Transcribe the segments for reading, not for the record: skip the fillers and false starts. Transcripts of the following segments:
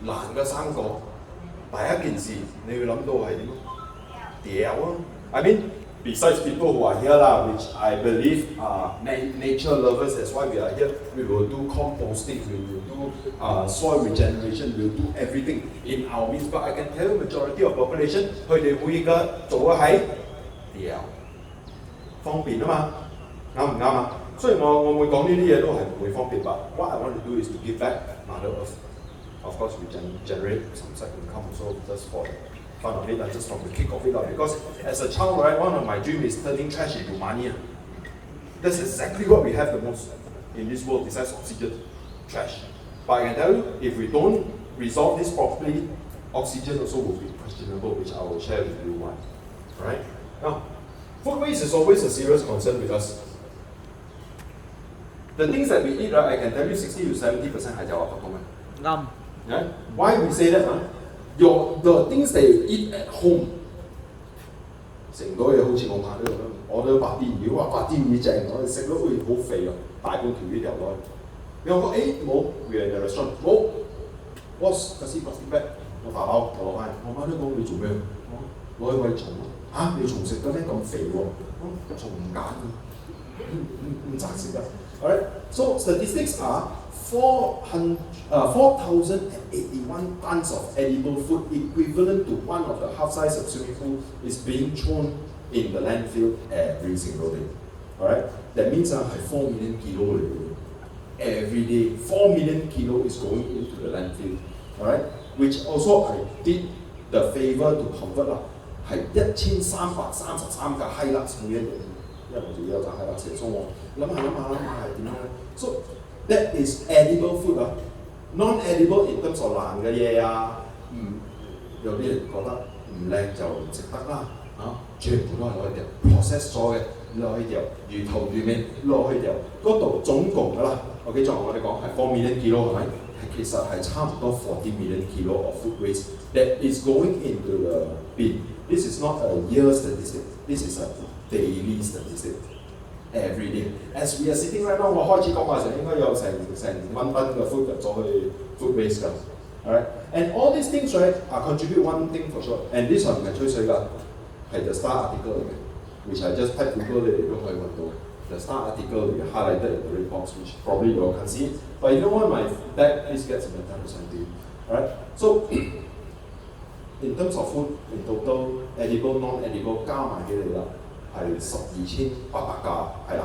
難嘅生果，第一件事你要諗到係點？掉啊 ！I mean, besides people who are here lah, which I believe are nature lovers, that's why we are here. We will do composting, we will do soil regeneration, we will do everything in our means. But I can tell you, majority of population, 佢哋會嘅做嘅係掉，方便啊嘛，啱唔啱啊？雖然我會講呢啲嘢都係唔會方便，but what I want to do is to give back Mother Earth. Of course, we generate some side income also just for the fun of it, just from the kick of it. Because as a child, right, one of my dreams is turning trash into money. That's exactly what we have the most in this world besides oxygen, trash. But I can tell you, if we don't resolve this properly, oxygen also will be questionable, which I will share with you why. Right? Now, food waste is always a serious concern with us. The things that we eat, right, I can tell you 60 to 70% 係有合同嘅。Right? Why we say that? The things that you eat at home， 成個嘢好似我拍呢咁，我都白啲魚，哇白啲魚正，我哋食到會好肥啊，大半條魚掉落去。你話冇 ，we are in the restaurant， 冇 ，what's the plastic bag？ 我打包我攞翻，我媽都講你做咩？攞去餵蟲啊！你蟲食得咩咁肥喎？蟲唔揀嘅，唔雜食㗎。Alright, so statistics are 4,081 tons of edible food equivalent to one of the half size of swimming pool is being thrown in the landfill every single day. Alright, that means 係4 million kilo 嚟嘅。Every day, 4 million kilo is going into the landfill. Alright, which also I did the favor to convert 啦，係1333架 Hilux 每一年。因為我自己有揸係啦，成日送我諗下係點樣咧 ？So that is edible food 啊 ，non-edible in terms of 爛嘅嘢啊，有啲人覺得唔靚就唔食得啦，全部都係攞去掉 ，process 咗嘅攞去掉，魚頭魚尾攞去掉，嗰度總共㗎啦，我記住我哋講係4 million kilo 係咪？其實係差唔多40 million kilo of food waste that is going into the bin. This is not a year statistic. This is a daily statistic every day. As we are sitting right now， 我開始講話時應該有成1噸嘅 food 入咗去 food waste 㗎。Alright, and all these things right are contribute one thing for sure. And this one 唔係吹水㗎，係 the star article 嚟嘅 ，which I just type Google 你哋都可以揾到。The star article is highlighted in the reports, which probably you all can see. But you don't want my deck, please get some better to you. Alright, so in terms of food, in total, edible, non-edible 加埋起嚟啦。係12,800架係啦，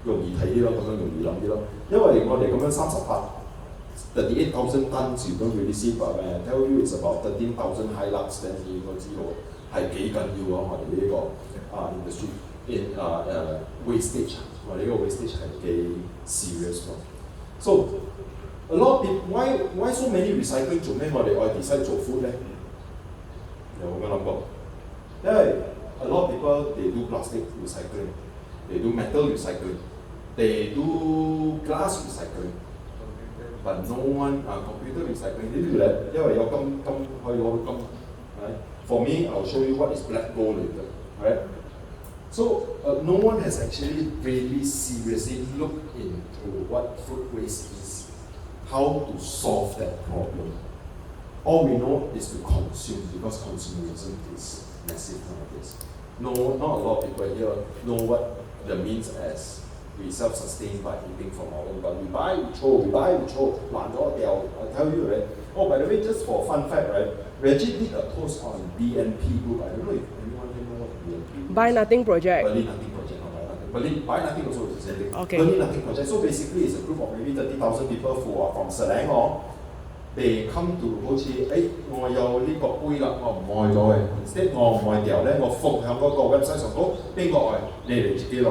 容易睇啲咯，咁樣容易諗啲咯。因為我哋咁樣38,000 tons you don't really see, but when I tell you it's about 13,000 Hilux, then 你應該知道係幾緊要啊！我哋呢個industry in wastage， 我哋呢個 wastage 係幾 serious 咯。So a lot of people why so many recycling 做咩？我哋愛 decide 做 food 咧？有冇諗過？因為a lot of people, they do plastic recycling, they do metal recycling, they do glass recycling, but no one computer recycling. 呢啲咧，因為有金可以攞到金。Right? For me, I'll show you what is black gold later. Right? So no one has actually really seriously looked into what food waste is, how to solve that problem. All we know is to consume because consumerism is massive nowadays. No, not a lot of people here know what the means as we self-sustain by eating from our own. But we buy, we throw, 爛咗掉。I tell you, right? Oh, by the way, just for fun fact, right? Reggie did a post on BNP group. I don't know if anyone here know what BNP is. Buy Nothing Project. Berlin Nothing Project, not Buy Nothing. Buy Nothing also is the same thing. Okay. Berlin Nothing Project. So basically, it's a group of maybe 30,000 people who are from Selangor. They come to 好似我有呢個杯啦，我唔愛咗嘅，即係我唔愛掉咧，我放喺嗰個 website 上高，邊個愛你哋自己攞，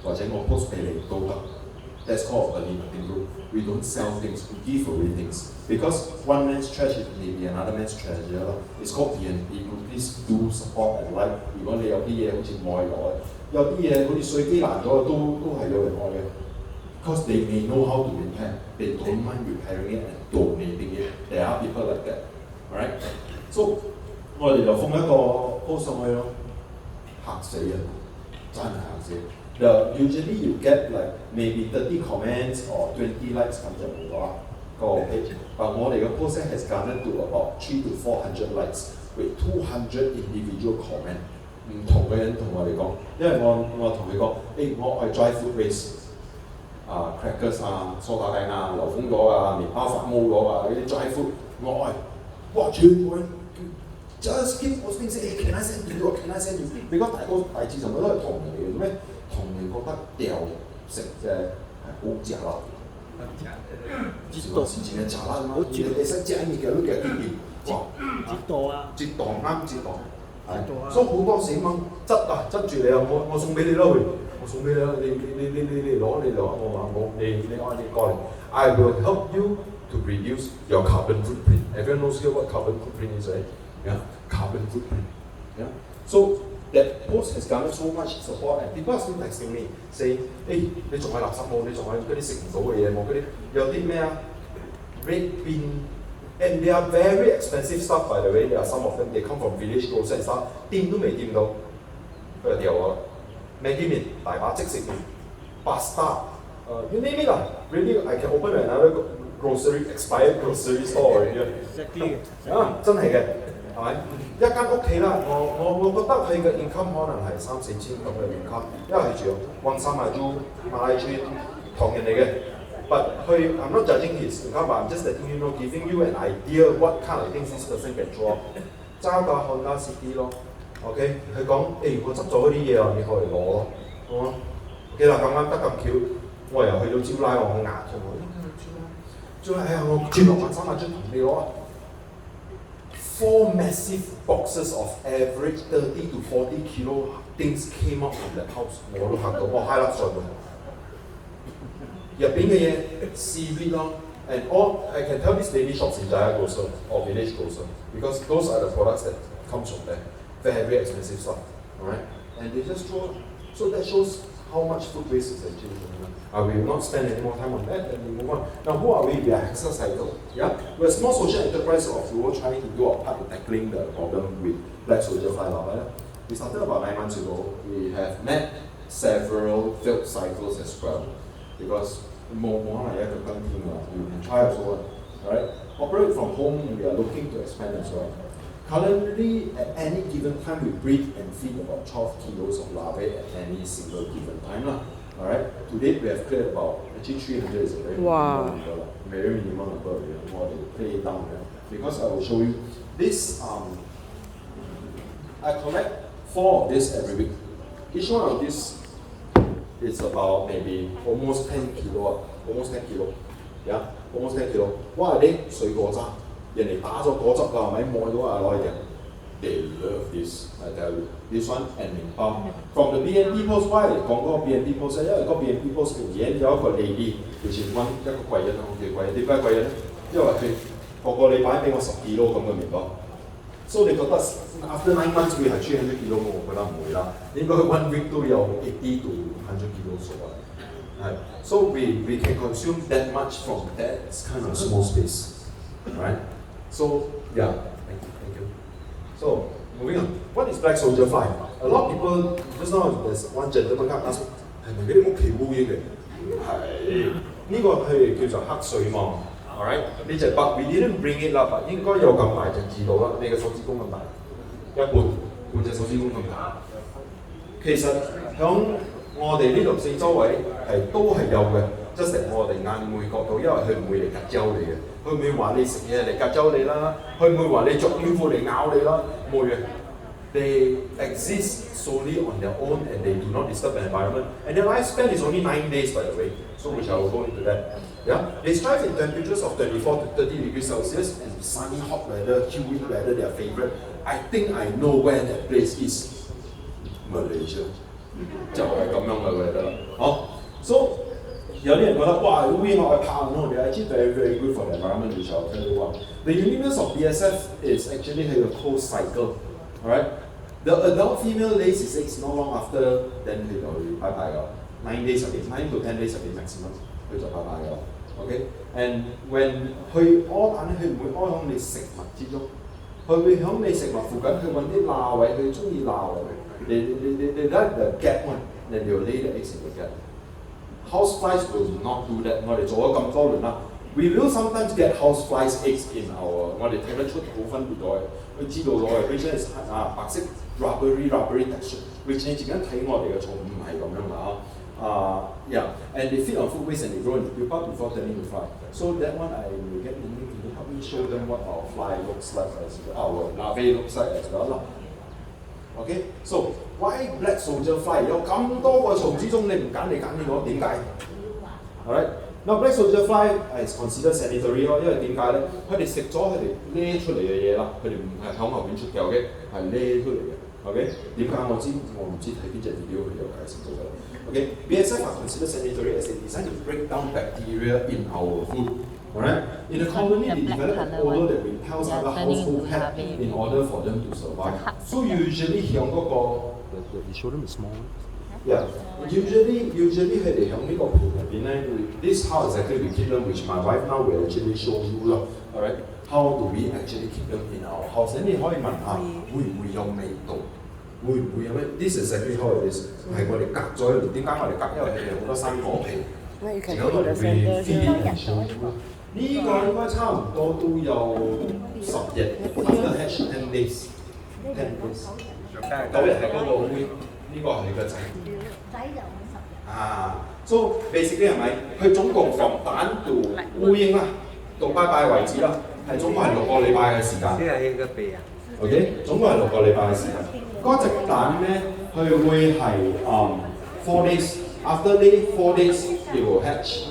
或者我 post 俾你都得。That's called a limiting group. We don't sell things, we give away things. Because one man's trash may be another man's treasure. It's called BNP group. Please do support and like. 如果你有啲嘢好似愛攞嘅，有啲嘢好似水機爛咗都係有人愛嘅。Because they may know how to repair, they don't mind repairing it and donating it. There are people like that, alright? So 我哋就放一個 post 上去咯，嚇死人，真係嚇死人。Usually you get like maybe 30 comments or 20 likes 咁就冇咗啦。個 page， 但我哋嘅 post has garnered to about 300 to 400 likes with 200 individual comment。唔同嘅人同我哋講，因為我同佢講，我愛 dry food waste。crackers 梳打餅流風咗麵包發毛咗嗰啲 dry food， 我愛，哇！全部人 just keep posting say can I send you can I send you？ 你講大致上都係同嚟嘅咩？同你覺得掉食啫係好假啦，時前嘅茶啦嘛，你識正嘢嘅都幾經驗，哇！折墮啱折墮，係，所以好多時掹執住你啊！我送俾你啦佢。我送俾你啦，你攞我話你愛你過嚟 ，I will help you to reduce your carbon footprint. Everyone knows here what carbon footprint is, right? Yeah, carbon footprint. Yeah. So that post has garnered so much support, and people are still texting me, say, 你仲係垃圾冇？你仲係嗰啲食唔到嘅嘢冇？嗰啲有啲咩啊 ？Red bean, and they are very expensive stuff by the way. There are some of them they come from village grocery stuff， 掂都未掂到，佢就掉我啦。Maggi 麵大把即食麵 ，pasta，you name it 啦。Really, I can open another expired grocery store already。Exactly。真係嘅，係咪？一間屋企啦，我覺得佢嘅 income 可能係3、4千咁嘅 income， 因為佢住溫莎馬珠馬拉村唐人嚟嘅。But I'm not judging his income, but I'm just letting you know, giving you an idea what kind of things this person can draw。揸架Honda City 咯。OK， 佢講我執咗嗰啲嘢啊，你可以攞咯，好啊。OK 啦，咁啱得咁巧，我又去到招拉我壓咗我，招拉我轉落3萬張同你攞啊。4 massive boxes of average 30 to 40 kilo things came up from that house， 我都嚇到，我 highlight 咗佢。入邊嘅嘢 seaweed 咯 ，and all I can tell this lady shops in Jaya Grocer or Village Grocer because those are the products that comes from there. Very expensive stuff, alright? And they just throw. So that shows how much food waste is actually going on. We will not spend any more time on that and we move on. Now, who are we? We are Hexacycle. Yeah? We're a small social enterprise of rural trying to do our part in tackling the problem with Black Soldier Fly Larvae. We started about 9 months ago. We have met several failed cycles as well because more like a team. You can try also. Alright? Operate from home, we are looking to expand as well. Currently, at any given time, we breed and feed about 12 kilos of larvae at any single given time. Alright? To date, we have cleared about, actually 300 is a very minimal number. Very minimal number, more to play down. Because I will show you this, I collect 4 of this every week. Each one of these is about maybe almost 10 kilo. Almost 10 kilo. Yeah? Almost 10 kilo. What are they? 水果渣。人哋打咗果汁㗎，係咪摸到啊攞去嘅 ？They love this, I tell you. This one and 麵包。From the BNP post why 嚟講嗰個 BNP post 因為嗰個 BNP post 而家有一個lady，以前揾一個貴人，好幾貴人。點解貴人咧？因為佢個禮拜俾我10 kilo 咁嘅麵包。So 你覺得 after 9 months 會係300 kilo 我覺得唔會啦，應該 1 week 都有80 to 100 kilos 數啊。係。So we can consume that much from that kind of small space, right? So yeah, thank you. So moving on, what is Black Soldier Fly? A lot of people just now there's one gentleman asked me， 係咪嗰啲屋企烏蠅嚟？係，呢個係叫做黑水虻 ，alright？ 呢隻 bug we didn't bring it 啦，應該有咁大隻字到啦，你嘅手指公咁大，半隻手指公咁大。其實響我哋呢度四周圍都係有嘅。just 我哋眼會覺到，因為佢唔會嚟夾揪你嘅，佢唔會話你食嘢嚟夾揪你啦，佢唔會話你着短褲嚟咬你啦，唔會嘅。They exist solely on their own and they do not disturb the environment. And their lifespan is only 9 days, by the way. So which I will go into that. Yeah, they strive in temperatures of 24 to 30 degrees Celsius and sunny, hot weather, humid weather, their favorite. I think I know where that place is. Malaysia. 就係咁樣嘅 weather 啦。好 ，so 有啲人覺得哇，烏蠅我係怕唔 they are actually very very good for the environment, which I'll tell you what. The uniqueness of BSF is actually a closed cycle. Alright, the adult female lays its eggs not long after, then 佢就會拜拜㗎。9 days 入邊 ，9 to 10 days 入邊 maximum， 佢就拜拜㗎。OK， and when 佢屙蛋咧，佢唔會屙響你食物之中，佢會響你食物附近去揾啲罅位，佢中意罅位。They like the gap one, then they will lay the eggs in the gap. Houseflies will not do that. 我哋做咗咁多輪啦， We will sometimes get houseflies eggs in our 我哋睇得出部分年代，佢知道攞嘅 which is 白色 rubbery texture，which 你自己睇我哋嘅蟲唔係咁樣啦yeah, and they feed on food waste and they grow in the pupa before turning to fly. So that one I will get Ning to help me show them what our fly looks like as well, our larvae looks like as well. Okay, so why black soldier fly? 有咁多個蟲之中，你唔揀你揀呢個，點解 ？Alright, now black soldier fly is considered sanitary 咯，因為點解咧？佢哋食咗佢哋孭出嚟嘅嘢啦，佢哋唔係響後邊出嘅，OK，係孭出嚟嘅。OK， 點解我唔知睇邊隻 video 佢有解釋到嘅。Okay, BSF are considered sanitary as they design to break down bacteria in our food. Alright? In the colony, they develop an odor that repels other household pets in order for them to survive. So usually, the children is small. Yeah. Usually, 佢哋響呢個盤入邊咧 ，this how exactly we keep them, which my wife now will actually show you 啦。Alright? How do we actually keep them in our house? 你可以問下，會唔會有味道？會唔會有咩 ？This is exactly how it is。係我哋隔咗一年，點解我哋隔？因為佢哋好多生果皮，而家我哋會 feed it。呢個應該差唔多都有10日 ，after hatch 10 days。9日係嗰個烏蠅，呢個係佢個仔。So basically 係咪？佢總共從蛋到烏蠅啦，到拜拜為止啦，係總共係6個禮拜嘅時間。即係個鼻啊 ？OK， 總共係6個禮拜嘅時間。嗰隻蛋咧，佢會係4 days。After the 4 days, it will hatch.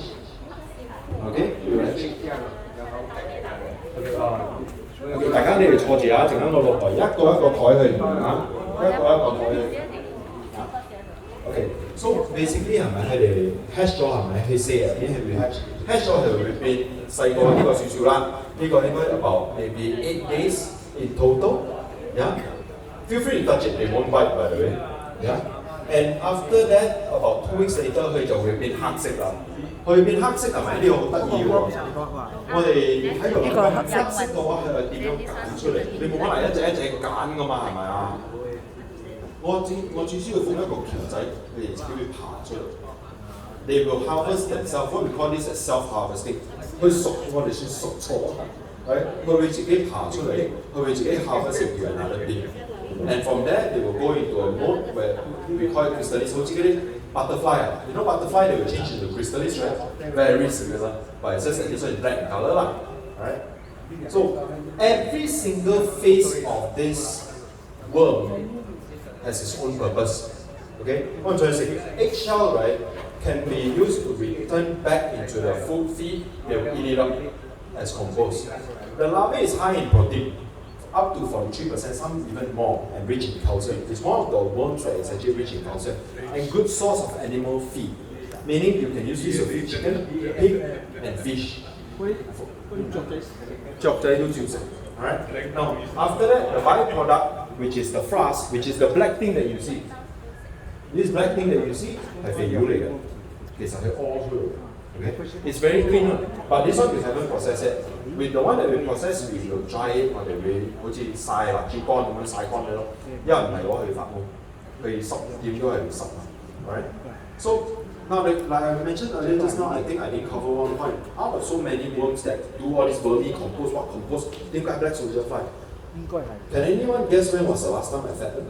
Okay, it will hatch. Okay, 大家你哋坐住啊，陣間我落台一個一個台去啊，一個一個台去。Okay, so basically 係咪佢哋 hatch 咗係咪？佢4日已經係會 hatch 咗係會變細過呢個少少啦。呢個應該 about maybe 8 days in total. Yeah. Feel free to touch it, they won't bite by the way. Yeah. And after that, about 2 weeks later， 佢就會變黑色啦。佢變黑色係咪？呢個好得意喎！我哋喺度諗黑色嘅話，係點樣揀出嚟？你冇可能一隻一隻揀噶嘛，係咪啊？我最需要放一個鉗仔，佢哋自己會爬出嚟。They will harvest themselves. What we call this as self-harvesting。佢熟，我哋算熟錯。佢會自己爬出嚟，佢會自己 harvest into another bin。And from there, they will go into a mode where we call it chrysalis. 好似嗰啲 butterfly you know butterfly they will change into chrysalis, right? Very similar, but it's just that this one is black in color lah. Alright? So every single phase of this worm has its own purpose. Okay? What I'm trying to say, eggshell, right, can be used to return back into the food feed. They will eat it up as compost. The larvae is high in protein. Up to 43%, some even more, and rich in calcium. It's one of the worms that is actually rich in calcium and good source of animal feed. Meaning you can use this to feed chicken, pig, and fish. Alright. Now after that, the byproduct, which is the frass, which is the black thing that you see. This black thing that you see 係肥料嚟嘅，其實係屙出嚟嘅。Okay? It's very clean, but this one we haven't processed it. With the one that we process, we will dry it 我哋會好似曬辣椒乾咁樣曬乾佢咯，因為唔係攞去發霉，佢濕點都係會濕啊。Right? So now, like I mentioned earlier just now, I think I didn't cover one point. Out of so many worms that do all this vermicompost, what compost? 點解 black soldier fly? Can anyone guess when was the last time I fed them?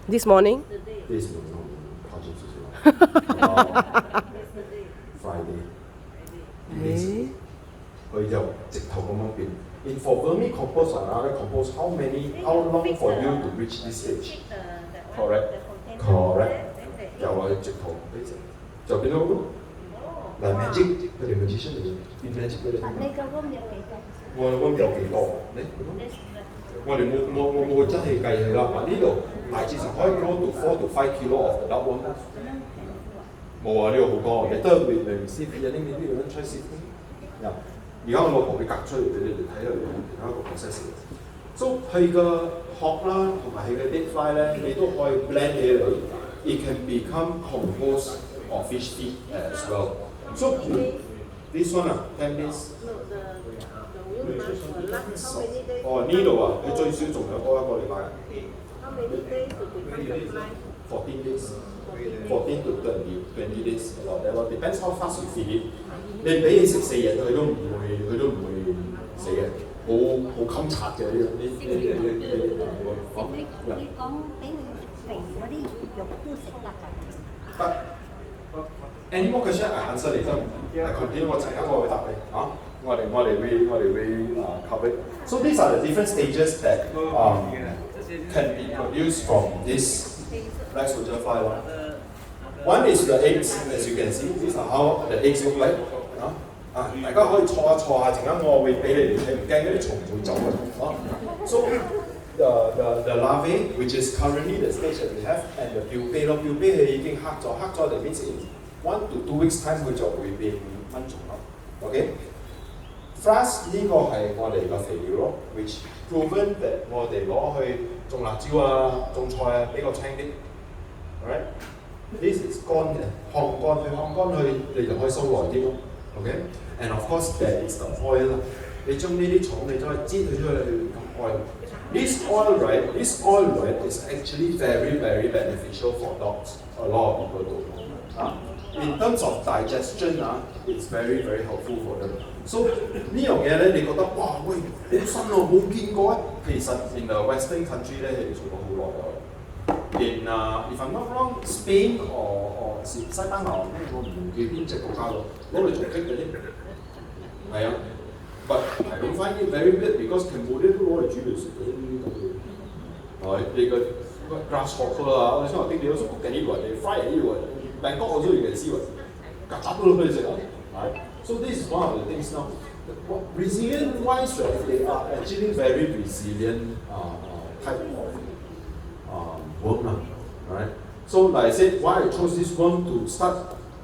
This morning? This morning. Friday. 佢就直頭咁樣變。In for vermicompost or another compost, how long for you to reach this stage? Correct. 又係直頭俾直，就變到嗱 magic， 佢哋 magician 嚟嘅，變 magic 俾你。你個 worm 有幾多？我 worm 有幾多？我哋冇真係計佢啦。呢度大致上可以 grow to 4 to 5 kilo of the worm。冇啊！呢個好多，你都未 receive 有啲未必有得 try receive。而家我老婆會隔出嚟俾你哋睇下，另一個 process。So 佢嘅殼啦，同埋佢嘅 dead fly 咧，你都可以 blend 起嚟。It can become compost or fish feed as well. So this one 10 days。哦呢度啊，佢最少仲有多1個禮拜。14 days。14 to 20 days about that. Depends how fast you feed it. 你俾佢食4日，佢都唔會死嘅，好襟拆嘅呢個。你講俾佢肥嗰啲肉都食得㗎。得。Any more question? I answer later. I continue 我陣間我會答你啊。我哋會cover. So these are the different stages that can be produced from this Black Soldier Fly Larvae. One is the eggs, as you can see. These are how the eggs look like. 大家可以錯下，陣間我會俾你哋睇，唔驚嗰啲蟲唔會走嘅。So the larvae, which is currently the stage that we have, and the pupae 咯，pupae 佢已經黑咗就 means in 1 to 2 weeks time 佢就會變蚊蟲咯。OK。First 呢個係我哋個肥料咯 ，which proven that 我哋攞去種辣椒啊、種菜啊比較青啲。Alright， this is 乾嘅，烘乾去，你就可以收耐啲咯。OK，and of course there is the oil 啦。你將呢啲蟲你再擠佢出去咁 oil。This oil right is actually very beneficial for dogs. A lot of people don't know. In terms of digestion, it's very helpful for them. So 呢樣嘢咧，你覺得哇喂好新喎，冇見過啊！其實 in the Western country 咧，佢哋做咗好耐㗎。In if I'm not wrong, Spain or 西班牙，我唔記邊隻國家咯，攞嚟做棘嘅啫。係啊。But I don't find it very weird because Cambodia 都攞嚟煮嚟食嘅呢啲咁嘅。係你個 grasshopper 啊，我先話啲料都焗緊呢個，你 fry 呢個，Bangkok also you can see 喎，曱甴都攞嚟食啊。Right? So this is one of the things now. Resilient wise, right, they are actually very resilient type of worm. Right? So like I said, why I chose this worm to start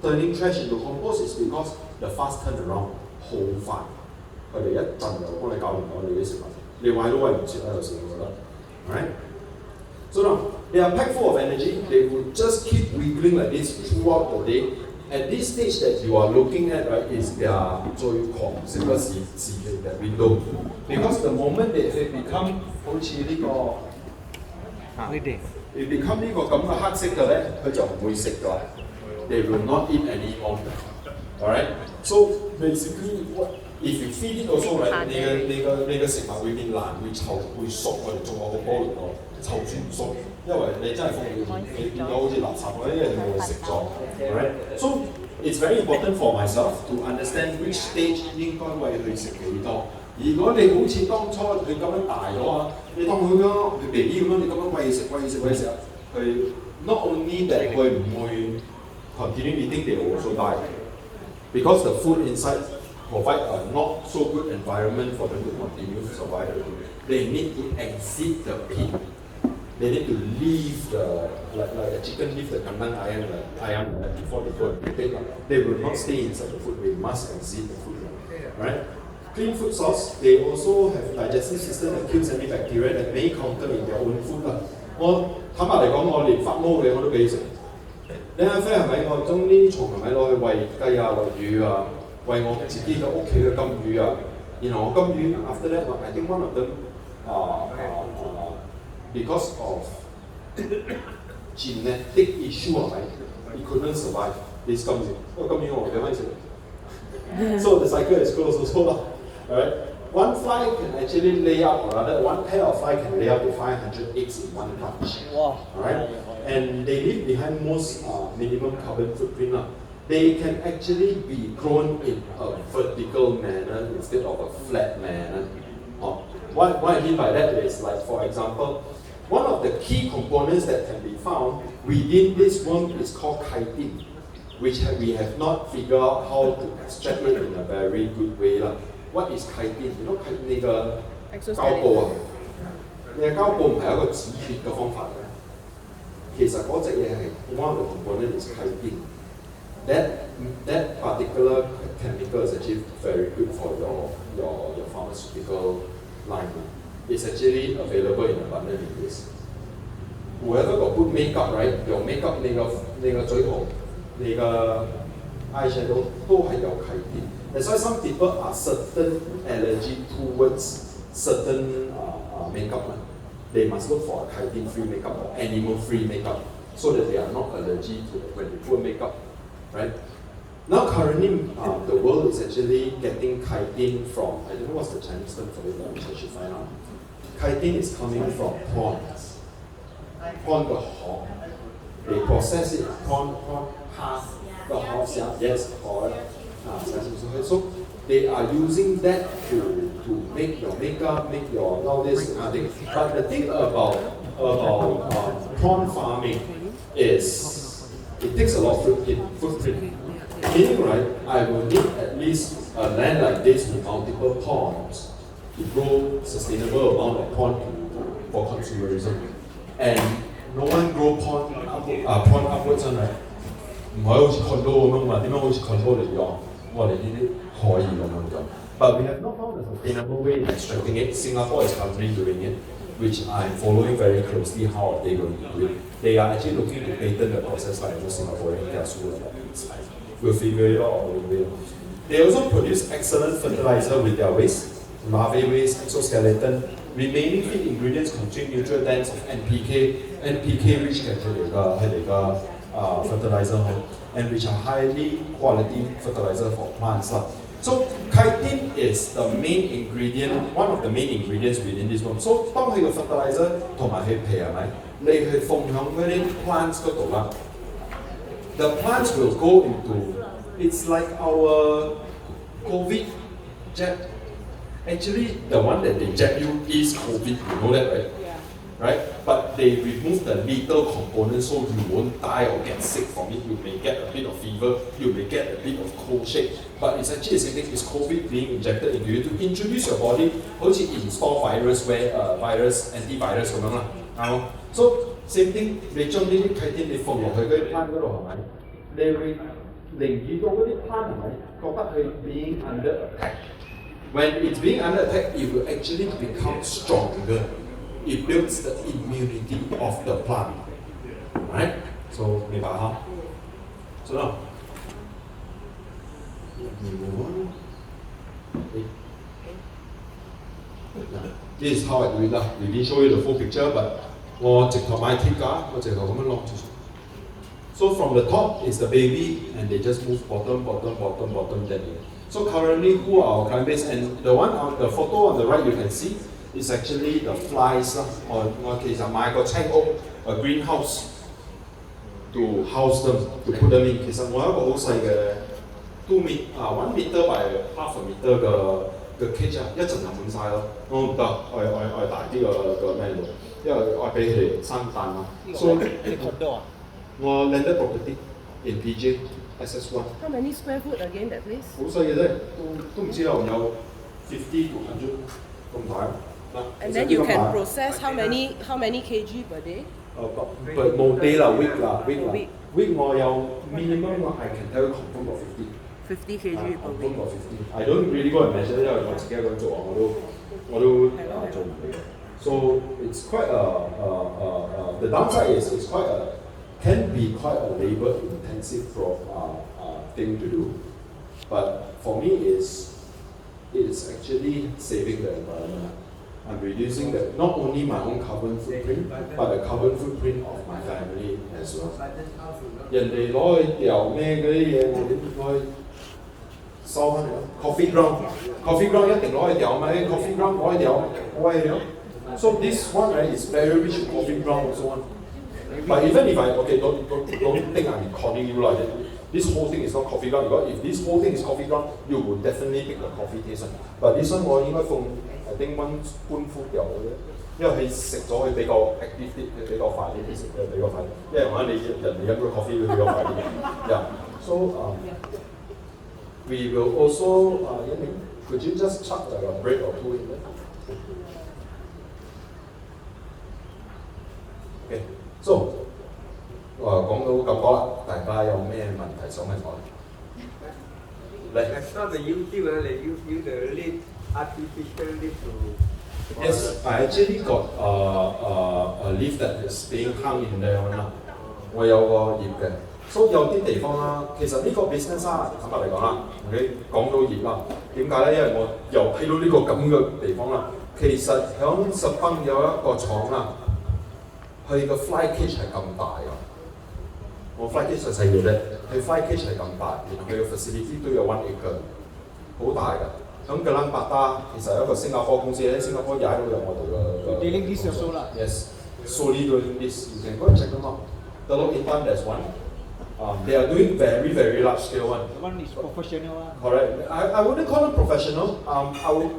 turning trash into compost is because the fast turnaround 好快。佢哋一陣就幫你搞掂咗你啲食物，你餵都餵唔切啦，有時我覺得。Right? So now they are packed full of energy. They will just keep wiggling like this throughout the day. At this stage that you are looking at, right, is their 最狂食嘅時期嘅 window. Because the moment they become 好似呢個，they become 呢個咁嘅黑色嘅咧，佢就唔會食㗎。They will not eat anymore. Alright? So basically what if you feed it also right，你嘅食物會變爛、會臭、會熟，我哋仲有個菠蘿咯，臭酸唔熟，因為你真係放你變咗好似垃圾嗰啲，因為你冇食咗。Alright， so it's very important for myself to understand which stage 應該餵佢食幾多。如果你好似當初佢咁樣大咗啊，你當佢佢 BB 咁樣，你咁樣餵食，佢 not only that 佢唔會 continue eating， they will also die because the food inside provide a not so good environment for them to continue to survive. They need to exit the pit. They need to leave the like a chicken leave the kandang ayam before they go and prepare. They will not stay inside the food. They must exit the food. Right? Clean food source. They also have digestive system that kills any bacteria that may counter in their own food. 我坦白嚟講，我連發毛嘅我都俾你食。你阿飛係咪？我將呢啲蟲係咪攞去餵雞啊、餵魚啊？為我自己嘅屋企嘅金魚啊，然後我金魚 after that I think one of them because of genetic issue 係咪 it couldn't survive this 金魚，因為金魚我哋可以食。So the cycle is closed also 啦。Alright, one fly can actually lay up, or rather one pair of fly can lay up to 500 eggs in one punch. Wow. Alright, and they leave behind most minimum carbon footprint. They can actually be grown in a vertical manner instead of a flat manner. What I mean by that is, like for example, one of the key components that can be found within this worm is called chitin, which we have not figured out how to extract it in a very good way. What is chitin? You know chitin 呢個膠布啊？你嘅膠布唔係一個止血嘅方法嘅，其實嗰隻嘢係 one of the component is chitin. That particular chemical is actually very good for your pharmaceutical line. It's actually available in abundance in this. Whoever got put makeup, right? Your makeup 你個嘴紅、你個 eyeshadow 都係有chitin. That's why some people are certain allergy towards certain makeup. They must look for a chitin-free makeup or animal-free makeup. so that they are not allergic to when they put makeup, right? Now currently, the world is actually getting chitin from, I don't know what's the Chinese term for it, which I should find out. Chitin is coming from prawns. Prawn the hog. They process it, prawn half the hog, yes, correct. So they are using that to make your makeup, make your all this thing. But the thing about prawn farming is it takes a lot of footprint. Meaning, right, I will need at least a land like this with multiple ponds to grow sustainable amount of prawn for consumerism. And no one grow prawn upwards, right? 唔係好似 condo 咁樣嘛？點樣好似 condo 嚟講？我哋呢啲可以咁樣做。But we have not found a sustainable way in extracting it. Singapore is currently doing it, which I'm following very closely. How are they going to do it? They are actually looking to patent the process like most Singaporean gas will. We'll figure it out. They also produce excellent fertilizer with their waste, larvae waste, exoskeleton. Remaining feed ingredients contain nutrients of NPK rich 嘅佢哋嘅fertilizer, and which are highly quality fertilizer for plants. So chitin is the main ingredient, one of the main ingredients within this one. So 當佢嘅 fertilizer 同埋佢皮係咪，你去放響嗰啲 plants 嗰度啦。The plants will go into, it's like our COVID jab. Actually, the one that they jab you is COVID, you know that, right? Yeah. Right? But they remove the lethal component so you won't die or get sick from it. You may get a bit of fever, you may get a bit of cold shake, but it's actually the same thing. It's COVID being injected into you to introduce your body, 好似 install virus where virus, antivirus 咁樣啦，啱冇？ So same thing， 你將呢啲 chitin 你放落去嗰啲 plant 嗰度係咪？你會令到嗰啲 plant 係咪覺得佢 being under attack？When it's being under attack, it will actually become stronger. It builds the immunity of the plant. Right? So, 明白哈? So now, let me move on. This is how I do it. We didn't show you the full picture, but 我直頭買鐵架，我直頭咁樣落住。So from the top is the baby, and they just move bottom, then. So currently, who are our client base? And the one on the photo on the right, you can see is actually the flies. Or 我其實買個青屋 a greenhouse to house them, to put them in. 其實我有一個好細嘅 1 meter by half a meter 嘅 cage 一陣就滿晒咯。我唔得，我大啲個咩度，因為我俾佢哋生蛋嘛。So 你 condo 啊？我 landed property in PJ SS1。How many square foot again that place？ 好細嘅啫，都唔知有50 to 100咁大。And then you can process how many kg per day? But more day 啦 week 啦 week 我有 minimum I can tell you confirm 過50 kg per confirm week. 過50 I don't really go and measure 因為我自己一個人做我都做唔到。So it's quite the downside is it's can be quite a labor intensive thing to do, but for me it's actually saving the environment. I'm reducing not only my own carbon footprint, but the carbon footprint of my family as well. 人哋攞去掉咩嗰啲嘢，我點攞去收翻嚟咯 ？Coffee ground 一定攞去掉嘛？Coffee ground 攞去掉，我係咯。So this one right is very rich in coffee ground also. But even if don't think I'm conning you like that. This whole thing is not coffee ground. If this whole thing is coffee ground, you would definitely pick the coffee taste. But this one 我應該放 I think 1 spoonful 掉嘅啫，因為佢食咗佢比較 active 啲，佢比較快啲，食嘅比較快啲。因為我諗人哋飲咗 coffee 會比較快啲。Yeah. So we will also could you just chuck like a bread or two in there? Okay. So 講到咁多啦，大家有咩問題想問我？嚟。I saw the YouTube they use the leaf, artificial leaf to. Yes, I actually got a leaf that is being hung in there 啦。我有個葉嘅，所以有啲地方啦，其實呢個 business 啊，坦白嚟講啦，你講到葉啦，點解咧？因為我又睇到呢個咁嘅地方啦。其實響十分有一個廠啦，佢個 fly cage 係咁大㗎。我 fly cage 就細嘅啫，佢 fly cage 係咁大，然後佢嘅 facility 都有1 acre，好大㗎。咁格蘭巴達其實有一個新加坡公司喺新加坡也都有我哋嘅。Dealing this also lah. Yes, solely doing this. You can go and check them out. Telok Intan, there's one. They are doing very, very large scale one. The one is professional lah. Correct. I wouldn't call them professional.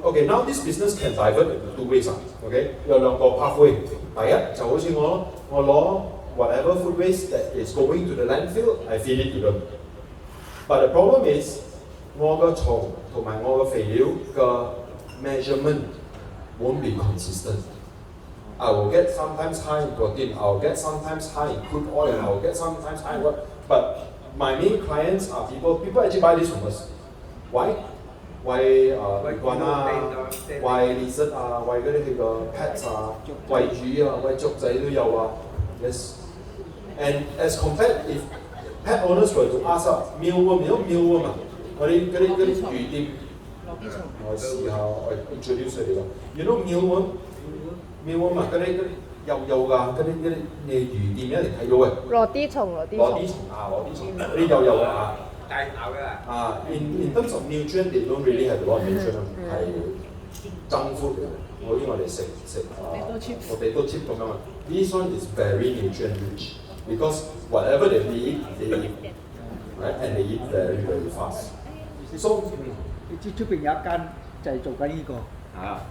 Okay, now this business can divert into 2 ways. Okay, 有兩個 pathway. 第一就好似我攞 whatever food waste that is going to the landfill, I feed it to them. But the problem is, 我嘅蟲同埋我嘅肥料嘅 measurement won't be consistent. I will get sometimes high in protein, I will get sometimes high in crude oil, I will get sometimes high in what. But my main clients are people actually buy this from us. Why? Why iguana, why lizard why 嗰啲佢個 pets 餵魚餵竹仔都有Yes. And as compared, if pet owners were to ask mealworm, you know mealworm 嗰啲魚店，我試下我 introduce 你哋。You know mealworm 嗰啲幼㗎，嗰啲你魚店一定睇到嘅。落啲蟲，嗰啲幼㗎。大咬㗎。In terms of nutrient, they don't really have a lot of nutrient，係 junk food 嘅。我哋食potato chip 咁樣啊。This one is very nutrient rich because whatever they eat, right? And they eat very, very fast. So 你知出邊有一間就係做緊呢個。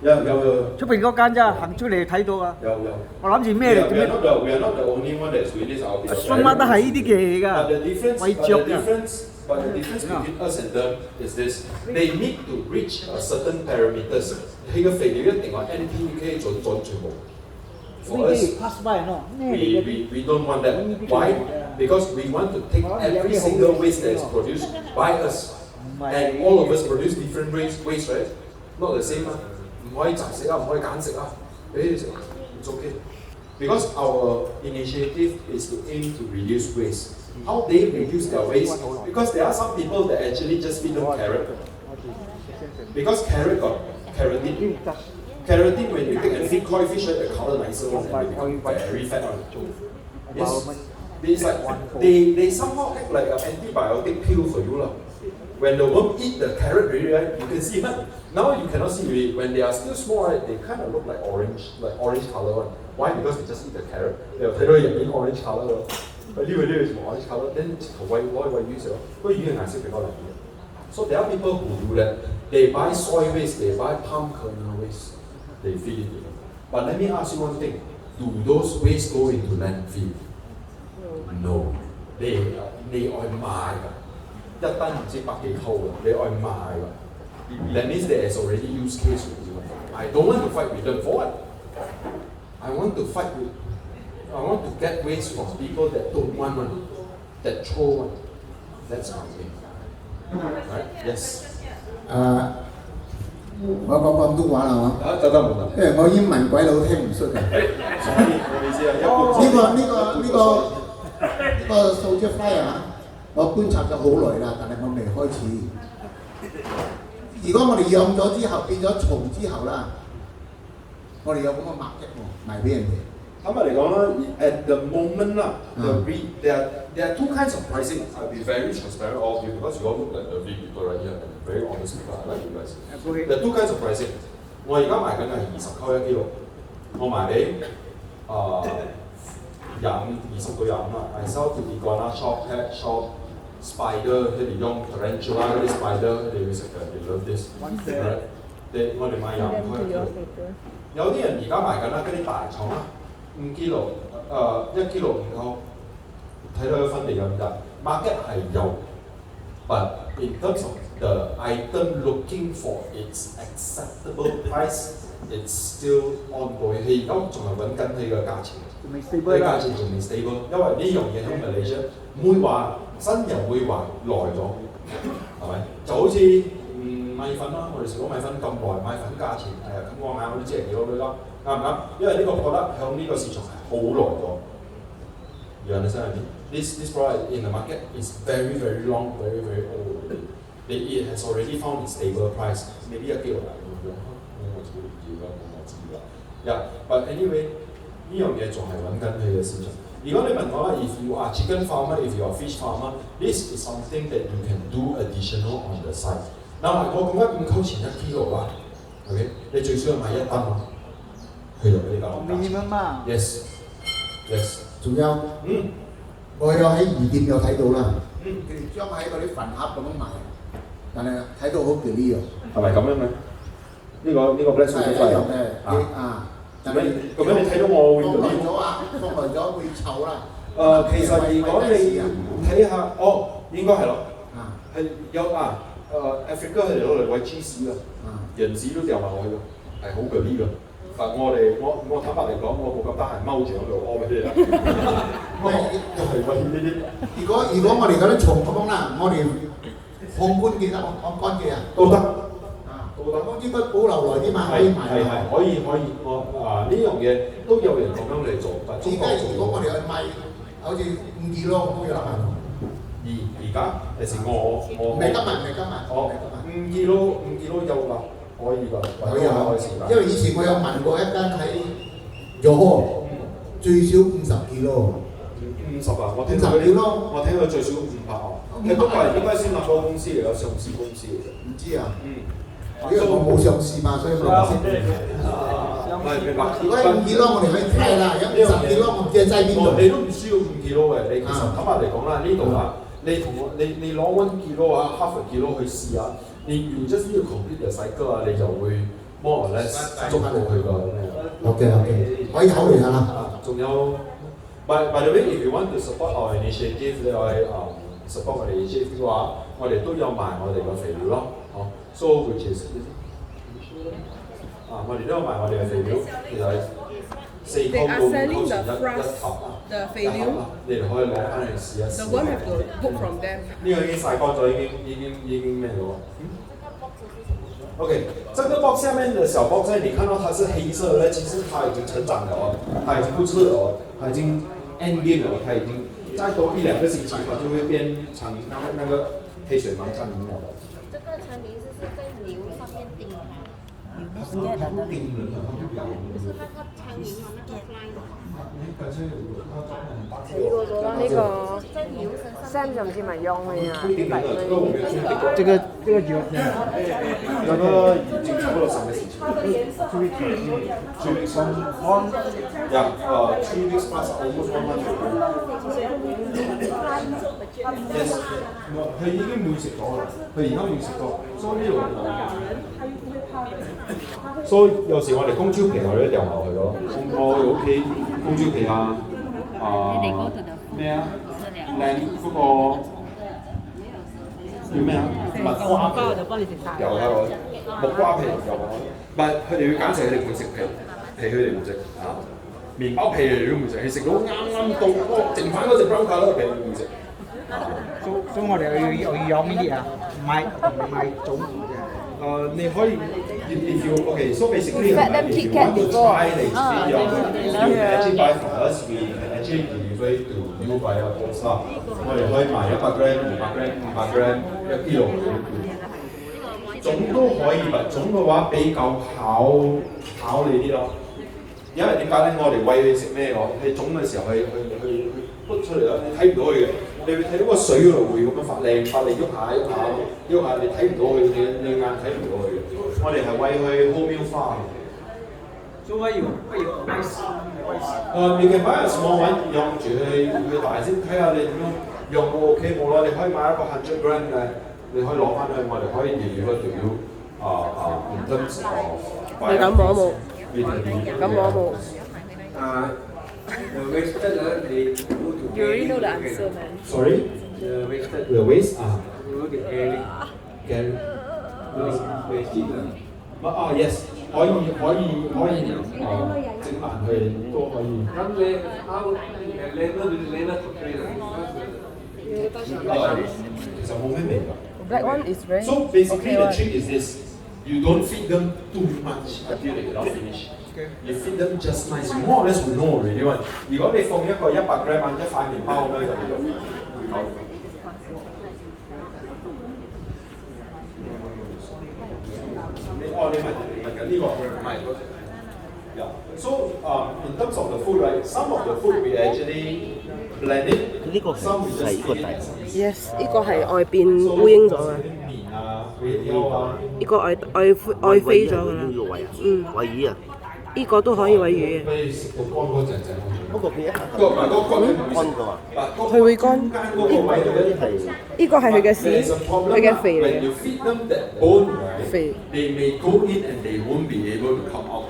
有出邊嗰間啫，行出嚟睇到啊。有。我諗住咩嚟？做咩？ We are not the only one that's doing this out there. 乜乜都係呢啲嘅㗎，為着㗎。But the difference between us and them is this: they need to reach a certain parameters. 佢嘅肥料一定話 NPK 準全部。For us, pass by 咯，咩嚟嘅？ we don't want that. Why? Because we want to take every single waste that is produced by us, and all of us produce different waste, right? Not the same 啊，唔可以雜食啊，唔可以揀食啊，俾你食 ，it's okay. Because our initiative is to aim to reduce waste. How they reduce their waste? Because there are some people that actually just feed them carrot. Because carrot got keratin. Keratin, when you take and feed koi fish, the color nicer one and they become very fat one. Yes. It's like they somehow act like an antibiotic pill for you lah. When the worm eat the carrot really, right, you can see it. Now you cannot see really. When they are still small, right, they kind of look like orange color one. Why? Because they just eat the carrot. They have in orange color. But you is orange color, then white use it. So there are people who do that. They buy soy waste, they buy palm kernel waste, they feed it. But let me ask you one thing: do those waste go into landfill? No. They 愛賣㗎，一單唔知百幾套㗎，你愛賣㗎。That means there is already use case with you. I don't want to fight with them for what? I want to get waste from people that don't want one, that throw one. That's my way. Right? Yes. 我講廣東話啦嗬。得冇問題。因為我英文鬼佬聽唔出嘅。呢個Soldier Fly我觀察咗好耐啦，但係我未開始。如果我哋養咗之後變咗蟲之後啦，我哋有咁嘅market喎，賣俾人哋。坦白嚟講啦 ，at the moment 啦，there are 2 kinds of pricing. I'll be very transparent all of you because you all look like the big people right here and very honest people. I like you guys. There are 2 kinds of pricing. 我而家賣緊係20溝1 kilo， 我賣俾20到25啦。I sell to iguana shop, pet shop, spider， 佢哋用 tarantula 嗰啲 spider， 佢哋會食嘅，they love this。我哋賣25溝1 kilo。有啲人而家賣緊啦，嗰啲大廠啦，5 kilo， 1 kilo 5溝，睇到佢分別有唔得 ？market 係有 ，but in terms of the item looking for its acceptable price, it's still ongoing。佢而家仲係揾緊佢嘅價錢，佢價錢仲未 stable， 因為呢樣嘢喺Malaysia唔會話新人會話耐咗，係咪？就好似米粉啦，我哋食咗米粉咁耐，米粉價錢咁我買我都知係幾多鐳啦，啱唔啱？因為呢個product向呢個市場係好耐咗。You understand what I mean? This product in the market is very, very long, very, very old. It has already found its stable price. Maybe 1 kilo. Yeah, but anyway, 呢樣嘢仲係揾緊佢嘅市場。如果你問我啦 ，if you are chicken farmer, if you are fish farmer, this is something that you can do additional on the side。嗱，我講緊5溝錢1 kilo 啦 ，OK， 你最少要買1噸咯，去到呢個。minimum 嘛。Yes， yes。仲有，我有喺魚店有睇到啦，佢哋將喺嗰啲飯盒咁樣賣，但係睇到好 clear 喎。係咪咁樣嘅？呢個 Black Soldier Fly 啊。咁樣你睇到我會放耐咗啊，放耐咗會臭啦。其實如果你睇下，應該係咯，係有Africa 佢哋攞嚟餵芝士啊，人子都掉埋落去㗎，係好巨啲㗎。但我坦白嚟講，我冇咁得閒踎住喺度屙俾你啦。我係餵呢啲。如果我哋嗰啲蟲咁樣啦，我哋烘乾記得烘乾記啊？都得。咁應該保留耐啲嘛，可以賣。係可以，呢樣嘢都有人咁樣嚟做。而家如果我哋去賣，好似5 kg都有得賣。而家其實我唔係今日，我5 kg 有㗎，可以㗎，可以試㗎。因為以前我有問過一間喺咗最少50 kg。50啊！我聽佢最少500啊。佢嗰個應該先立咗公司嚟，有上市公司嚟嘅。唔知啊。因為我冇上市嘛，所以我唔識。如果5 kg 我哋可以睇啦，有50 kg我唔知係擠邊度。你都唔需要5 kg 嘅，你其實坦白嚟講啦，呢度啊，你攞1 kg 啊，half a kg 去試下，你 just need to complete the cycle 啊，你就會 more or less 捉到佢個咩。OK， 可以考慮下啦。仲有 by the way, if you want to support our initiative， 你去support 我哋 initiative 嘅話，我哋都有賣我哋嘅肥料咯，So which is 我哋都有賣我哋嘅肥料，其實係4溝到5溝錢一盒啊，你哋可以攞翻嚟試一試。The one have to book from them。呢個已經曬乾咗，已經咩咗？OK， 這個 box 下面的小 box 你看到它是黑色的呢，其實它已經成長了，它已經不是了，它已經 end game 了，它已經再多1 2個星期，它就會變成那個黑水虻產品了。這個產品是在牛上面釘它，不是那個蒼蠅和那個 fly。睇過咗啦，呢個 Sam 上次咪用嘅啊，這個就那個已經差不多3個星期。3 weeks plus almost 1 month。Yes， 佢已經滿食咗啦，佢而家滿食咗，所以呢度所以有時我哋公豬皮我哋都掉落去咯。我哋屋企公豬皮啊，咩啊？靚嗰個叫咩啊？木瓜皮掉開我，木瓜皮掉落去。唔係，佢哋要揀食，佢哋唔會食皮佢哋唔食啊。麵包皮佢哋都唔食，係食到啱到剩翻嗰隻 brown colour 皮唔食。所以我哋要咩啲啊？買種嘅。你可以 if you okay, so basically if you want to try the experience, you can actually buy from us. We can actually deliver it to you via post 啦。我哋可以賣100 gram、200 gram、500 gram、1 kilo 種都可以㗎，種嘅話比較考你啲咯。因為點解咧？我哋餵你食咩喎？你種嘅時候去滗出嚟啦，你睇唔到佢嘅。你會睇到個水嗰度會咁樣發靚，喐下，你睇唔到佢，你眼睇唔到佢嘅。我哋係餵佢 wholemeal farm。So why you rice? You can buy a small one， 用住去大先，睇下你點樣用到 OK 冇啦。你可以買一個100 gram 嘅，你可以攞翻去，我哋可以調一調in terms of。你咁摸冇？咁摸冇？The wasted, they go to You already know the answer, man. Sorry? The wasted, The waste go to carry. Wasted. Yes， 可以整埋佢都可以。Some later to trade. 其實冇咩味㗎。Black one is very So basically okay the one. trick is this: you don't feed them too much until they cannot finish. You feed them just nice. You more or less will know already one. 如果你放一個100 gram 一塊麵包咁樣就會夠。你咪緊呢個唔係嗰隻。Yeah. So in terms of the food, right? Some of the food we actually blend it. 呢個some we 係 just 細個 eat 大 it as is. Yes，呢個係外邊烏蠅咗嘅，面啊、煨條啊。呢個外飛咗㗎啦。呢個位啊，嗯，位魚啊，呢個都可以餵魚嘅。你食到乾嗰陣陣。不過佢一下個唔係個乾乾㗎嘛，佢會乾。中間嗰個位咧係。呢個係佢嘅屎，佢嘅肥嚟 When 嘅。 you feed them that bone, right, 肥。 they may go in and they won't be able to come out.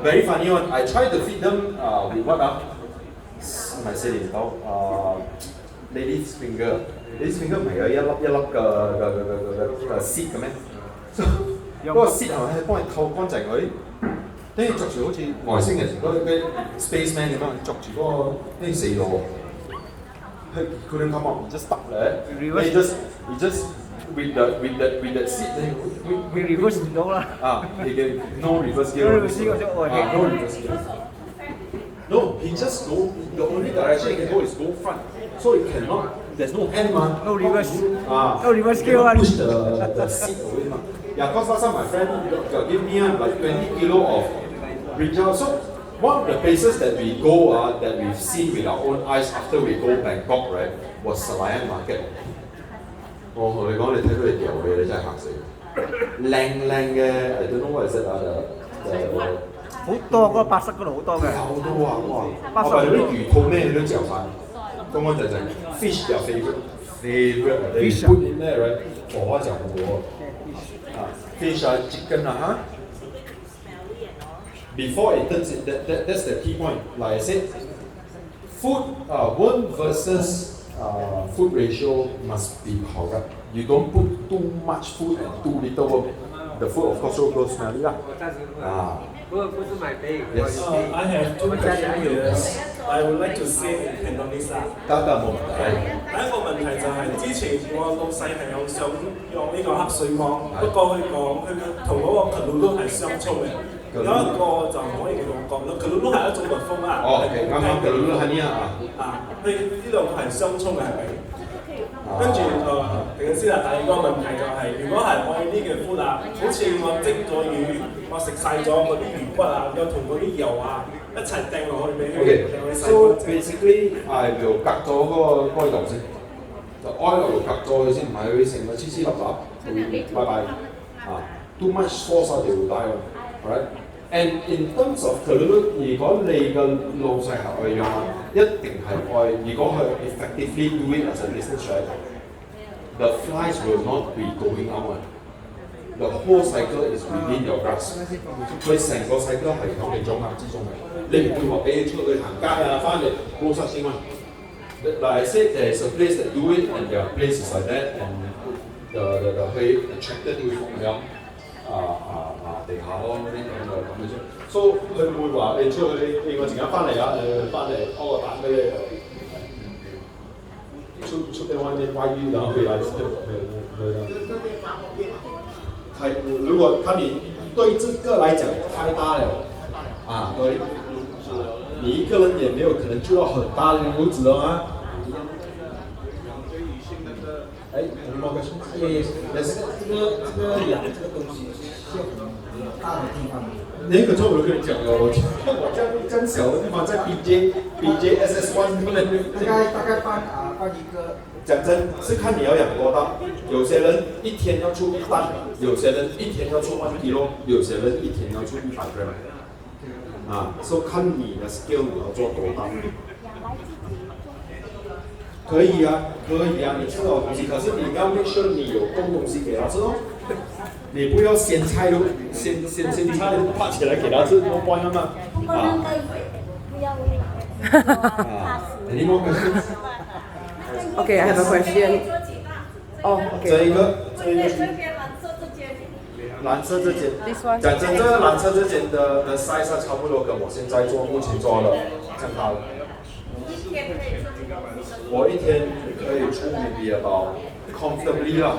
Very funny one. I tried to feed them with what咪四年豆lady's finger. Lady's finger 唔係有一粒一粒嘅 seed 嘅咩？嗰個 seed 係咪幫你扣乾淨佢？跟住着住好似外星人嗰啲 spaceman 咁樣，着住嗰個呢死咗喎。He couldn't come out. He just stuck there. He just with the seat. We reverse 唔到啦。He gave no reverse gear. No reverse gear 咗我係 No reverse gear. No, he just go. The only direction he can go is go front. So he cannot. There's no hand man. No reverse. No reverse gear one. Push the seat away man. Yeah, cause last time my friend give me like 20 kilo of brinjal. So one of the places that we go, that we've seen with our own eyes after we go Bangkok, right, was Senayan Market. 我同你講，你睇到你掉嘅，你真係嚇死。靚嘅 ，I don't know what is it 好多嗰個白色嗰度好多嘅。好多啊！哇！我哋啲魚肚咩你都嚼晒，乾乾淨淨。Fish 就 favorite fish put in there right， 火就好喎。Fish chicken 嚇。Before it turns it, that's the key point. Like I said, food one versus food ratio must be correct. You don't put too much food and too little worm. The food of course will go smelly lah. 不是買杯。 Yes. I have two questions here. I would like to say in Cantonese 啦。得冇問題。第一個問題就係之前我老細係有想用呢個黑水蚌，不過佢講佢同嗰個 Kalulu 係相沖嘅。有一個就唔可以咁講咯，Kalulu 係一種蜜蜂啊。哦，啱啱 Kalulu 係呢佢呢度係相沖嘅係咪？跟住定先啦。第二個問題就係，如果係我呢嘅 food 啊，好似我蒸咗魚，我食晒咗嗰啲魚骨啊，又同嗰啲油啊一齊掟落去俾佢。Okay, so basically I will 隔咗嗰個開度先，就 oil 度隔咗佢先，唔係佢成個黐黐立立，拜拜。Too much sauce they will die on, alright? And in terms of Kalulu， 如果你嘅老細係愛用，一定係愛。如果佢 effectively do it as a business strategy，the flies will not be going out. The whole cycle is within your grasp。佢成個 cycle 係喺你掌握之中嘅。你唔會話俾你出去行街啊，翻嚟冇實先嘛。Like I said, there is a place that do it, and there are places like that, and the 佢 attracted 會咁樣。地下咯，呢啲咁嘅啫。So 佢唔會話你出去，你我陣間翻嚟啊，翻嚟開個蛋俾你。出邊外面挖魚，然後回來太，如果看你對這個來講太大了，對，你一個人也沒有可能做到很大的屋子啊。哎，有冇個什麼？但是這個養這個東西。大的地方，那個時候我跟你講了，我這樣小的地方在 BJSS1 大概搬一個。講真，是看你要養多大。有些人一天要出1擔，有些人一天要出1 kilo， 有些人一天要出100 gram。so 看你的 skill 你要做多大。可以啊，你吃到東西，可是你要 make sure 你有供東西給他吃哦。你不要先菜都先菜爬起來給他吃，no point 嘛。Any more questions? Okay, I have a question. Oh, okay. 這一個藍色這件，講真，這個藍色這件的 size 差不多跟我現在目前做的看到了。我一天可以出 maybe about comfortably 啦，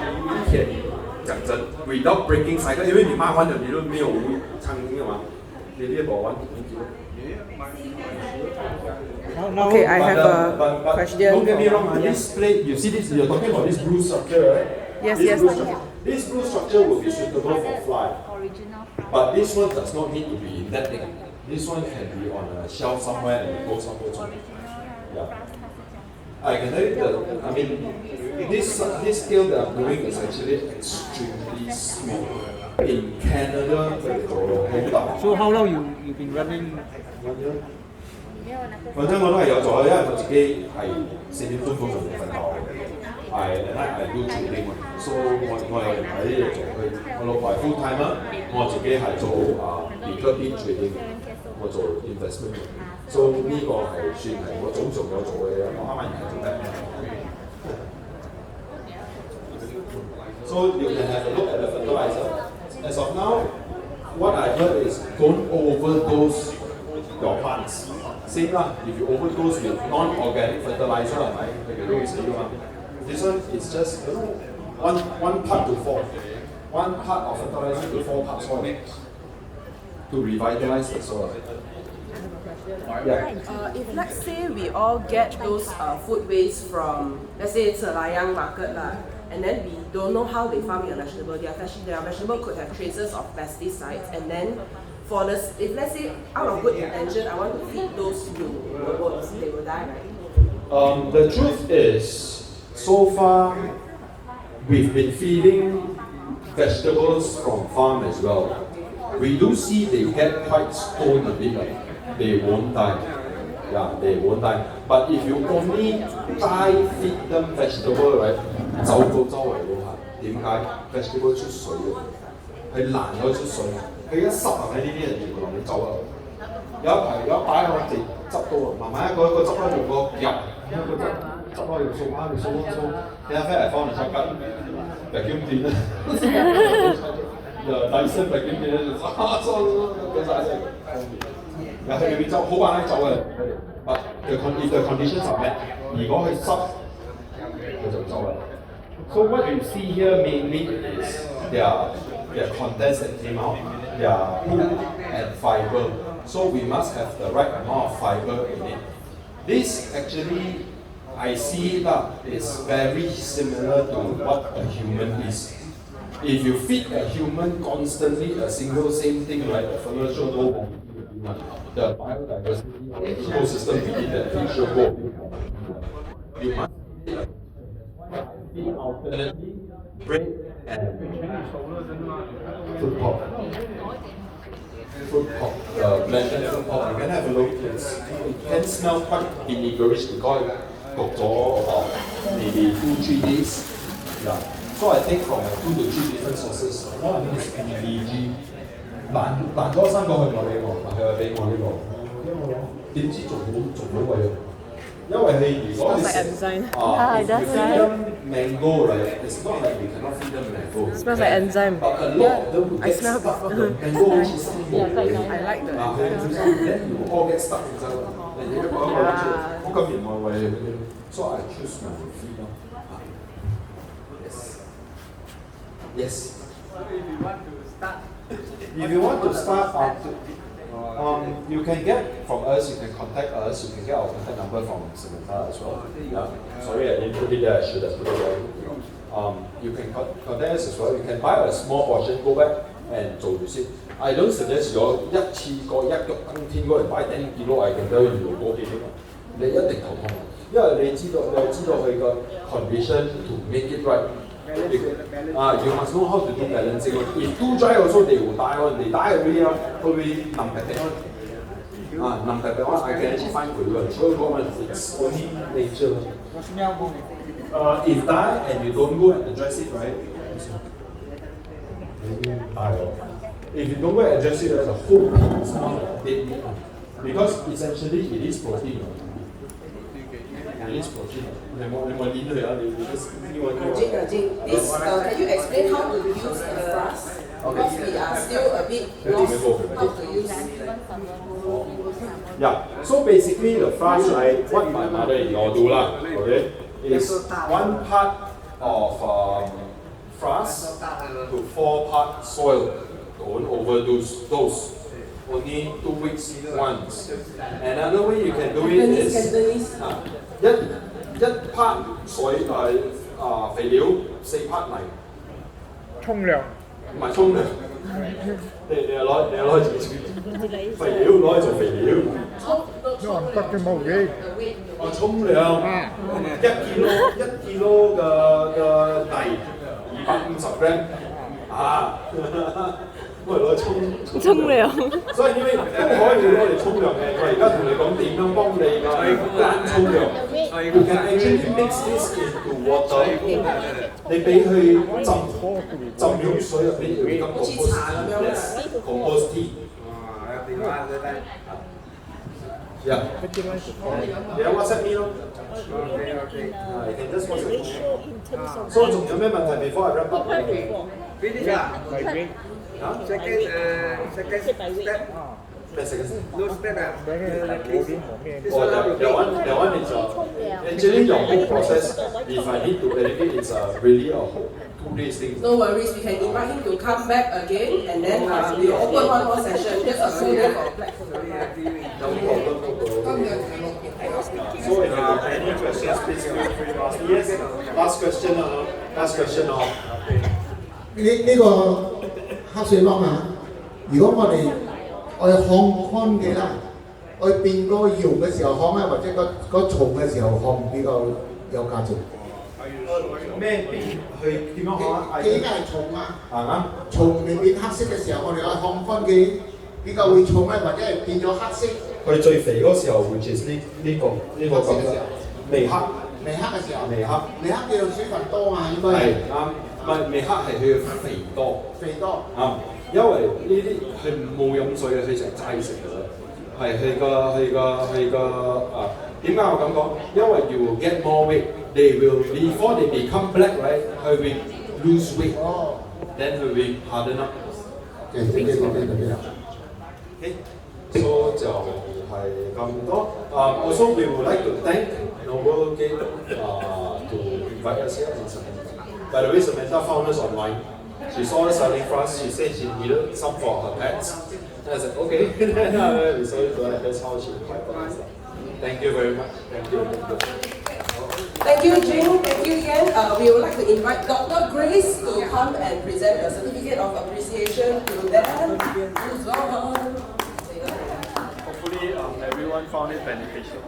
一天。講真 ，without breaking cycle， 因為你賣完了你都沒有蒼蠅的嘛，你獵捕完。Okay, I have a question. Don't get me wrong, this plate, you see this, you're talking about this blue structure, right? Yes. This blue structure will be suitable for fly. But this one does not need to be in that thing. This one can be on a shelf somewhere and go somewhere to. Yeah. I can tell you that, I mean, this scale that I'm doing is actually extremely small. In Canada, So how long you've been running? 反正我都係有做，因為我自己係4點鐘通常瞓覺，I do trading 嘛，所以我有人喺呢度做，我老婆係 full time 啦，我自己係做little trading，我做 investment，所以呢個係算係我早上有做嘅嘢，我啱啱係做緊。So you can have a look at the fertilizer. As of now, what I heard is don't overdose your plants. Same lah, if you overdose with non-organic fertilizer, this one is just one part to 4. 1 part of fertilizer to 4 parts soil to revitalize the soil. Yeah. If let's say we all get those food waste from, let's say it's a Layang market lah, and then we don't know how they farm their vegetable, their vegetable could have traces of pesticides, and then for this, if let's say out of good intention, I want to feed those to the birds, they will die, right? The truth is, so far, we've been feeding vegetables from farm as well. We do see they get quite stoned a bit, like they won't die. Yeah, they won't die. But if you only feed them vegetable, right, 走到周圍喎嚇，點解 vegetable 出水嘅？係難咗出水，佢一濕啊喺呢啲人全部淋你走啊！有一擺我哋執到啊，慢慢一個執開用個夾，一個執開用掃啱，掃，你阿 friend 嚟幫你手緊vacuum cleaner，Dyson vacuum cleaner 掃晒先，然後佢裏邊走好快走嘅，if the conditions are met，如果佢濕，佢就走啦。So what you see here mainly is their contents that came out, their poop and fiber. So we must have the right amount of fiber in it. This actually, I see that is very similar to what a human is. If you feed a human constantly a single same thing, right, the fertilizer go, the biodiversity ecosystem within that thing should go. You must feed alternately bread and fruit pulp. Fruit pulp, blended fruit pulp. You can have a look. It can smell quite vinegarish because it cooked about maybe 2-3 days. Yeah. So I take from 2 to 3 different sources. One of them is PVG. 難咗3個佢話俾我，佢話俾我呢個，點知仲好貴啊！因為你如果你mango, right? It's not like we cannot feed them mango. It smells like enzyme. But a lot of them will get smell it stuck. before. Mango which is I like that. Then you will all get stuck inside. And you好咁嚴愛餵你，所以 I choose my feed. Yes. If you want to start, you can get from us, you can contact us, you can get our contact number from Samantha as well. Yeah. Sorry, I didn't put it there, I should have put it there. You can contact us as well. You can buy a small portion, go back and 做住先. I don't suggest you 一次過一個冬天嗰人擺10 kilo, I can tell you 嗰幾點，你一定頭痛，因為你知道佢個 condition to make it right. You must know how to do balancing. If too dry also they will die on. They die already. Will be numb on. Numb on. I can actually find for you. So it's only nature. If die and you don't go and address it, right? If you don't go and address it, there's a whole smell of dead meat. Because essentially it is protein. It is protein. Jing, this, can you explain how to use the frass? Because we are still a bit lost how to use. Yeah, so basically the frass, right, what my mother-in-law do lah, okay, is 1 part of frass to 4 part soil. Don't overdose those. Only 2 weeks once. Another way you can do it is 一 part 水肥料，4 part 泥。沖涼。唔係沖涼。你攞嚟做肥料，攞嚟做肥料。因為北京冇嘅。我沖涼1 kilo 嘅泥250 gram 啊，我嚟攞嚟沖涼。所以呢啲都可以攞嚟沖涼嘅。我而家同你講點樣幫你嘅蛋沖涼。You can actually mix this into water。你俾佢浸用水入邊，會咁 compost tea。Yeah. Yeah, WhatsApp me 咯。你 can just WhatsApp me。所以仲有咩問題 before I wrap up？ Finish 啊？Second step。咩second step？ No step 啊。That one is actually your whole process. If I need to educate, it's really a whole 2 days thing. No worries, we can invite him to come back again and then we open one more session, just a full day for Black Soldier. No problem. So if you have any questions, please feel free to ask. Yes, last question. Last question. 呢個黑水蚌啊，如果我哋烘嘅啦，我變嗰個溶嘅時候烘咧，或者個蟲嘅時候烘比較有價值。咩去點樣烘啊？應該係蟲啊！啱。蟲未變黑色嘅時候，我哋愛烘乾嘅比較會重咧，或者係變咗黑色。佢最肥嗰時候，which is 呢個咁嘅未黑。未黑嘅時候。未黑叫做水分多啊，應該。係啱，唔係未黑係佢嘅肥多。肥多。啱，因為呢啲佢冇飲水嘅，佢成齋食㗎啦。係佢個點解我咁講？因為 you will get more weight. They will before they become black, right? 佢會 lose weight. Then 佢會 harden up. Okay. So 就係咁多。Also we would like to thank Noble Gate to invite us here. By the way, Samantha found us online. She saw us selling for us. She said she needed some for her pets. And I said, okay. We sold it to her. That's how she invited us. Thank you very much. Thank you. Thank you, Jing. Thank you, Yen. We would like to invite Dr. Grace to come and present a certificate of appreciation to them. Hopefully everyone found it beneficial.